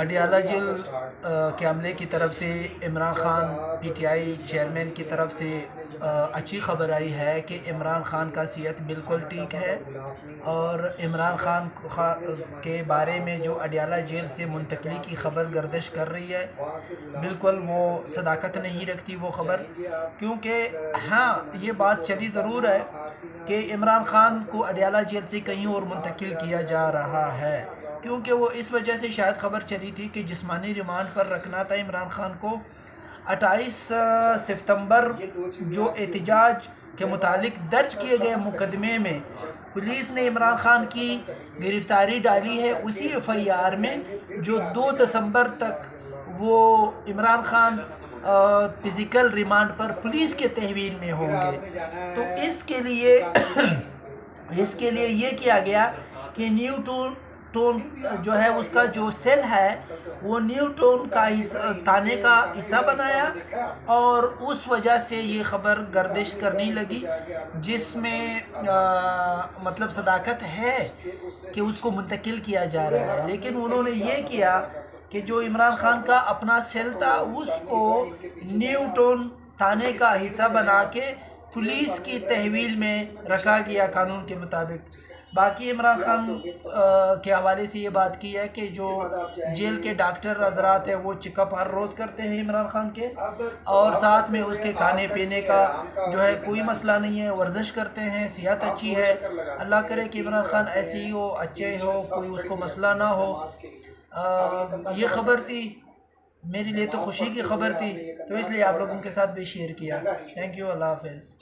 Adiala jail کے عملے کی طرف سے Imran Khan P T I chairman کی طرف سے اچھی خبر آئی ہے کہ عمران خان کا صحت بالکل ٹھیک ہے، اور عمران خان کے بارے میں جو اڈیالہ جیل سے منتقلی کی خبر گردش کر رہی ہے بالکل وہ صداقت نہیں رکھتی وہ خبر، کیونکہ ہاں یہ بات چلی ضرور ہے کہ عمران خان کو اڈیالہ جیل سے کہیں اور منتقل کیا جا رہا ہے، کیونکہ وہ اس وجہ سے شاید خبر چلی تھی کہ جسمانی ریمانڈ پر رکھنا تھا عمران خان کو۔ 28 ستمبر جو احتجاج کے متعلق درج کیے گئے مقدمے میں پولیس نے عمران خان کی گرفتاری ڈالی ہے، اسی ایف آئی آر میں جو 2 دسمبر تک وہ عمران خان فزیکل ریمانڈ پر پولیس کے تحویل میں ہوں گے، تو اس کے لیے یہ کیا گیا کہ نیو ٹون جو ہے اس کا جو سیل ہے وہ نیو ٹون کا تھانے کا حصہ بنایا، اور اس وجہ سے یہ خبر گردش کرنے لگی جس میں مطلب صداقت ہے کہ اس کو منتقل کیا جا رہا ہے، لیکن انہوں نے یہ کیا کہ جو عمران خان کا اپنا سیل تھا اس کو نیو ٹون تھانے کا حصہ بنا کے پولیس کی تحویل میں رکھا گیا قانون کے مطابق۔ باقی عمران خان کے حوالے سے یہ بات کی ہے کہ جو جیل کے ڈاکٹر حضرات ہیں وہ چیک اپ ہر روز کرتے ہیں عمران خان کے، اور ساتھ میں اس کے کھانے پینے کا جو ہے کوئی مسئلہ نہیں ہے، ورزش کرتے ہیں، صحت اچھی ہے، اللہ کرے کہ عمران خان ایسے ہی ہو، اچھے ہو، کوئی اس کو مسئلہ نہ ہو۔ یہ خبر تھی میرے لیے تو خوشی کی خبر تھی، تو اس لیے آپ لوگوں کے ساتھ بھی شیئر کیا۔ تھینک یو، اللہ حافظ۔